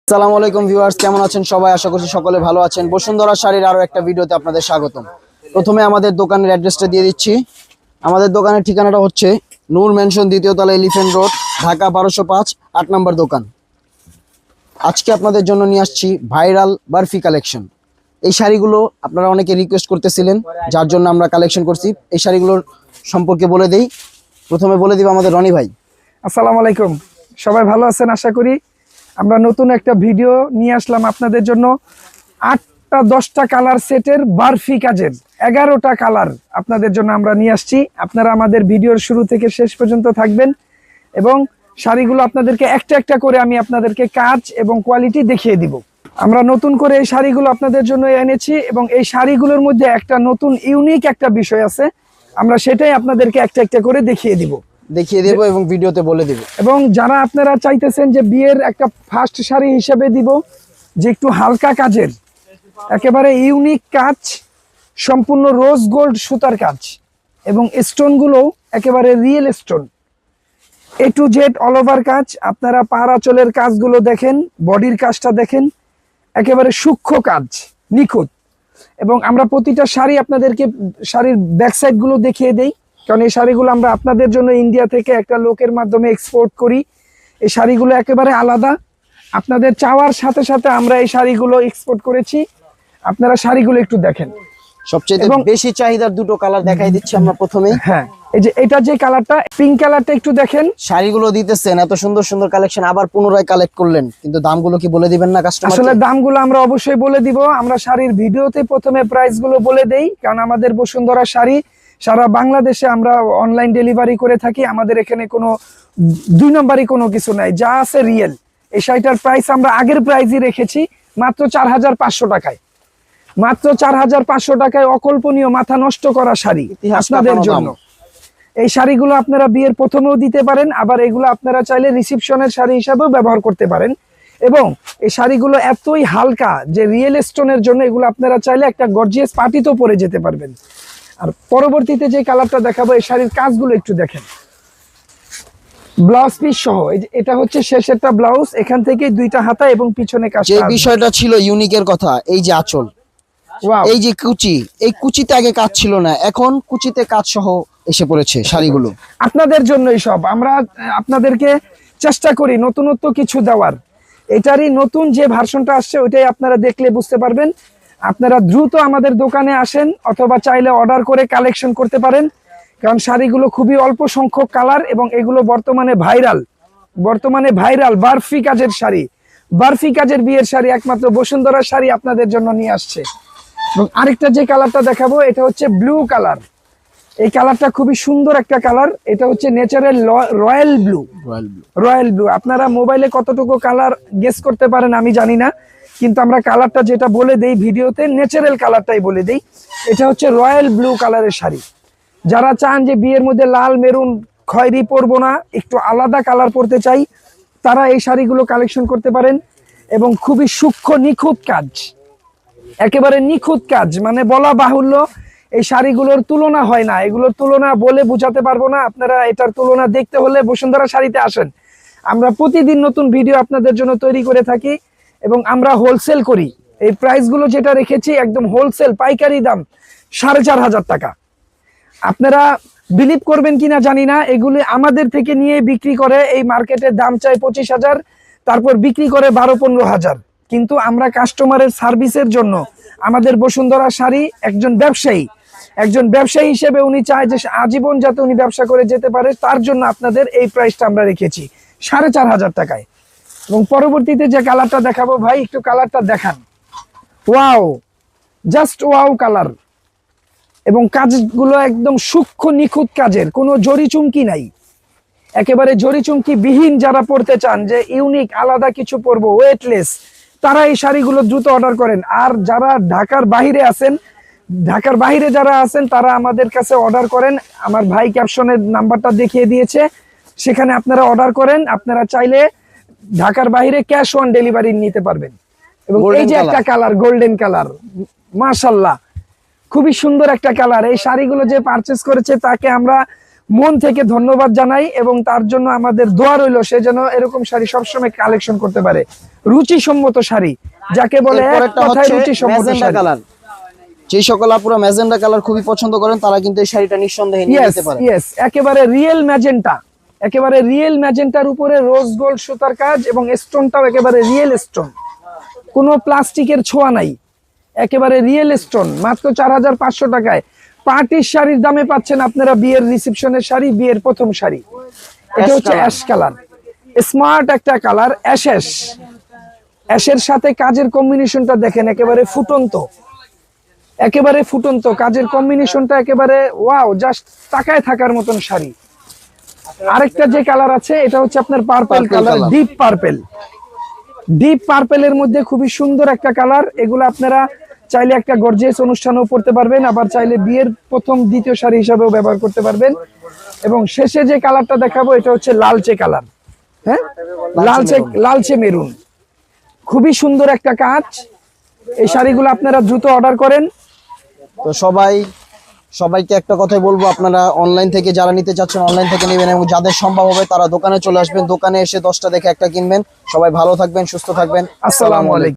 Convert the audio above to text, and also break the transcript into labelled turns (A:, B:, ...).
A: আসসালামু আলাইকুম ভিউয়ার্স, কেমন আছেন সবাই? আশা করছি সকলে ভালো আছেন। বসুন্ধরা শাড়ির আরো একটা ভিডিওতে আপনাদের স্বাগতম। প্রথমে আমাদের দোকানের অ্যাড্রেসটা দিয়ে দিচ্ছি। আমাদের দোকানের ঠিকানাটা হচ্ছে নূর মেনশন, দ্বিতীয় তলা, এলিফ্যান্ট রোড, ঢাকা 1205, 8 নম্বর দোকান। আজকে আপনাদের জন্য নিয়ে আসছি ভাইরাল বারফি কালেকশন। এই শাড়িগুলো আপনারা অনেকে রিকোয়েস্ট করতেছিলেন, যার জন্য আমরা কালেকশন করছি। এই শাড়িগুলোর সম্পর্কে বলে দেই। প্রথমে বলে দিব আমাদের রনি ভাই।
B: আসসালামু আলাইকুম, সবাই ভালো আছেন আশা করি। আমরা নতুন একটা ভিডিও নিয়ে আসলাম আপনাদের জন্য। 8টা 10টা কালার সেটের বারফি কাজের 11টা কালার আপনাদের জন্য আমরা নিয়ে আসছি। আপনারা আমাদের ভিডিওর শুরু থেকে শেষ পর্যন্ত থাকবেন এবং শাড়িগুলো আপনাদেরকে একটা একটা করে আমি আপনাদেরকে কাজ এবং কোয়ালিটি দেখিয়ে দিব। আমরা নতুন করে এই শাড়িগুলো আপনাদের জন্য এনেছি এবং এই শাড়িগুলোর মধ্যে একটা নতুন ইউনিক একটা বিষয় আছে, আমরা সেটাই আপনাদেরকে একটা একটা করে দেখিয়ে দেব
A: এবং ভিডিওতে বলে দিব।
B: এবং যারা আপনারা চাইতেছেন যে বিয়ের একটা ফার্স্ট শাড়ি হিসেবে দিব, যে একটু হালকা কাজের, একেবারে ইউনিক কাজ, সম্পূর্ণ রোজ গোল্ড সুতার কাজ এবং স্টোনগুলো একেবারে real stone, A to Z all over কাজ। আপনারা পাড় আঁচলের কাজগুলো দেখেন, বডির কাজটা দেখেন, একেবারে সূক্ষ্ম কাজ, নিখুঁত। এবং আমরা প্রতিটা শাড়ি আপনাদেরকে শাড়ির ব্যাক সাইডগুলো দেখিয়ে দেই, কারণ এই শাড়িগুলো আমরা আপনাদের জন্য ইন্ডিয়া থেকে একটা লোকের মাধ্যমে এক্সপোর্ট করি। এই শাড়িগুলো একেবারে আলাদা, আপনাদের চাওয়ার সাথে সাথে আমরা এই শাড়িগুলো এক্সপোর্ট করেছি। আপনারা শাড়িগুলো একটু দেখেন।
A: সবচেয়ে বেশি চাহিদার দুটো কালার দেখাই দিচ্ছি আমরা প্রথমেই।
B: হ্যাঁ, এই যে এটা যে কালারটা, পিঙ্ক কালারটা একটু দেখেন।
A: শাড়িগুলো দিতেছেন এত সুন্দর সুন্দর কালেকশন, আবার পুনরায় কালেক্ট করলেন, কিন্তু দামগুলো কি বলে দিবেন না কাস্টমারকে?
B: আসলে দামগুলো আমরা অবশ্যই বলে দিব। আমরা শাড়ির ভিডিওতে প্রথমে প্রাইসগুলো বলে দেই, কারণ আমাদের বসুন্ধরা শাড়ি সারা বাংলাদেশে আমরা অনলাইন ডেলিভারি করে থাকি। আমাদের এখানে কোনো দুই নম্বরই কোনো কিছু নাই, যা আছে রিয়েল। এই শাড়িটার প্রাইস আমরা আগের প্রাইসই রেখেছি মাত্র 4500 টাকায়। মাত্র 4500 টাকায় অকল্পনীয়, মাথা নষ্ট করা শাড়ি আপনাদের জন্য। এই শাড়িগুলো আপনারা বিয়ের প্রথমেও দিতে পারেন, আবার এগুলো আপনারা চাইলে রিসেপশনের শাড়ি হিসাবেও ব্যবহার করতে পারেন। এবং এই শাড়িগুলো এতই হালকা যে রিয়েল স্টোনের জন্য এগুলো আপনারা চাইলে একটা গর্জিয়াস পার্টিতেও পরে যেতে পারবেন। আর পরবর্তীতে যে কালারটা দেখাবো, এই শাড়ির কাজগুলো একটু দেখেন, ব্লাউজ পিস সহ। এটা হচ্ছে শেষেরটা ব্লাউজ, এখান থেকে দুইটা হাতা এবং পিছনে কাজ।
A: যে বিষয়টা ছিল ইউনিকের কথা, এই যে আঁচল, এই যে কুচি, এই কুচিতে আগে কাজ ছিল না, এখন কুচিতে কাজ সহ এসে পড়েছে শাড়িগুলো।
B: আপনাদের জন্যই সব। আমরা আপনাদেরকে চেষ্টা করি নতুনত্ব কিছু দেওয়ার। এটারই নতুন যে ভার্সনটা আসছে ওইটাই আপনারা দেখলে বুঝতে পারবেন। আপনারা দ্রুত আমাদের দোকানে আসেন, অথবা চাইলে অর্ডার করে কালেকশন করতে পারেন, কারণ শাড়িগুলো খুবই অল্প সংখ্যক কালার এবং এগুলো বর্তমানে ভাইরাল বারফি কাজের শাড়ি, বারফি কাজের বিয়ের শাড়ি, একমাত্র বসুন্ধরা শাড়ি আপনাদের জন্য নিয়ে আসছে। এবং আরেকটা যে কালারটা দেখাবো, এটা হচ্ছে ব্লু কালার। এই কালারটা খুবই সুন্দর একটা কালার। এটা হচ্ছে ন্যাচারাল রয়্যাল ব্লু। আপনারা মোবাইলে কতটুকু কালার গেস করতে পারেন আমি জানি না, কিন্তু আমরা কালারটা যেটা বলে দেই ভিডিওতে, ন্যাচারাল কালারটাই বলে দেই। এটা হচ্ছে রয়্যাল ব্লু কালারের শাড়ি। যারা চান যে বিয়ের মধ্যে লাল, মেরুন, খয়েরি পরবো না, একটু আলাদা কালার পরতে চাই, তারা এই শাড়িগুলো কালেকশন করতে পারেন। এবং খুবই সূক্ষ্ম নিখুঁত কাজ, একেবারে নিখুঁত কাজ, মানে বলা বাহুল্য। এই শাড়িগুলোর তুলনা হয় না, এগুলোর তুলনা বলে বোঝাতে পারবো না। আপনারা এটার তুলনা দেখতে হলে বসুন্ধরা শাড়িতে আসেন। আমরা প্রতিদিন নতুন ভিডিও আপনাদের জন্য তৈরি করে থাকি এবং আমরা হোলসেল করি। এই প্রাইসগুলো যেটা রেখেছি একদম হোলসেল পাইকারি দাম 4500 টাকা। আপনারা বিলিভ করবেন কিনা জানি না, এগুলি আমাদের থেকে নিয়ে বিক্রি করে, এই মার্কেটের দাম চাই 25,000, তারপর বিক্রি করে 12-15,000। কিন্তু আমরা কাস্টমারের সার্ভিসের জন্য, আমাদের বসুন্ধরা শাড়ি একজন ব্যবসায়ী হিসেবে উনি চায় যে আজীবন যাতে উনি ব্যবসা করে যেতে পারে, তার জন্য আপনাদের এই প্রাইসটা আমরা রেখেছি 4500 টাকায়। এবং পরবর্তীতে যে কালারটা দেখাবো, ভাই একটু কালারটা দেখান। Wow, just wow colour. এবং কাজগুলো একদম সূক্ষ্ম নিখুঁত কাজের, কোনো জরি চুমকি নাই, একেবারে জরি চুমকি বিহীন। যারা পড়তে চান যে ইউনিক আলাদা কিছু পরবো, ওয়েটলেস, তারা এই শাড়িগুলো দ্রুত অর্ডার করেন। আর যারা ঢাকার বাইরে যারা আছেন, তারা আমাদের কাছে অর্ডার করেন। আমার ভাই ক্যাপশনের নাম্বারটা দেখিয়ে দিয়েছে, সেখানে আপনারা অর্ডার করেন। আপনারা চাইলে ঢাকার বাইরে ক্যাশ অন ডেলিভারি নিতে পারবেন। এবং এই যে একটা কালার, গোল্ডেন কালার, মাশাআল্লাহ, খুবই সুন্দর একটা কালার। এই শাড়িগুলো যে পারচেজ করেছে তাকে আমরা মন থেকে ধন্যবাদ জানাই এবং তার জন্য আমাদের দোয়া রইল সে যেন এরকম শাড়ি সবসময় কালেকশন করতে পারে। রুচিসম্মত শাড়ি, যাকে বলে এক
A: এরপরেরটা
B: কথায়
A: হচ্ছে
B: রুচিসম্মত
A: ম্যাজেন্ডা
B: শাড়ি।
A: কালার। যেই সকল আপুরা ম্যাজেন্ডা কালার খুবই পছন্দ করেন তারা কিন্তু এই শাড়িটা নিঃসন্দেহে নিয়ে
B: ইয়েস
A: নিতে পারে।
B: ইয়েস, একেবারে রিয়েল ম্যাজেন্টা, একেবারে রিয়েল ম্যাজেন্টার উপরে রোজ গোল্ড সুতার কাজ এবং স্টোনটাও একেবারে রিয়েল স্টোন, কোনো প্লাস্টিকের ছোঁয়া নাই, একেবারে রিয়েল স্টোন। মাত্র 4500 টাকায় পার্টির শাড়ির দামে পাচ্ছেন আপনারা বিয়ের রিসেপশনের শাড়ি, বিয়ের প্রথম শাড়ি। এটা হচ্ছে
A: colour।
B: অ্যাশ কালার, স্মার্ট একটা কালার, অ্যাশের সাথে কাজের কম্বিনেশনটা দেখেন, একেবারে ফুটন্ত, একেবারে ফুটন্ত কাজের কম্বিনেশনটা, একেবারে ওয়াও, জাস্ট তাকায় থাকার মতন শাড়ি। আরেকটা যে কালার আছে এটা হচ্ছে আপনার purple
A: Purple
B: colour,
A: color।
B: Deep purple, deep পার্পেলের মধ্যে খুবই সুন্দর একটা কালার। এগুলো আপনারা চাইলে একটা গর্জিয়াস অনুষ্ঠানেও পড়তে পারবেন, আবার চাইলে বিয়ের প্রথম দ্বিতীয় শাড়ি হিসাবেও ব্যবহার করতে পারবেন। এবং শেষে যে কালারটা দেখাবো এটা হচ্ছে লালচে কালার, হ্যাঁ, লালচে মেরুন, খুবই সুন্দর একটা কাজ। এই শাড়িগুলো আপনারা দ্রুত অর্ডার করেন।
A: তো সবাইকে একটা কথাই বলবো, আপনারা অনলাইন থেকে যারা নিতে চাচ্ছেন অনলাইন থেকে নেবেন, এবং যাদের সম্ভব হবে তারা দোকানে চলে আসবেন, দোকানে এসে 10টা দেখে একটা কিনবেন। সবাই ভালো থাকবেন, সুস্থ থাকবেন।
B: আসসালামু আলাইকুম।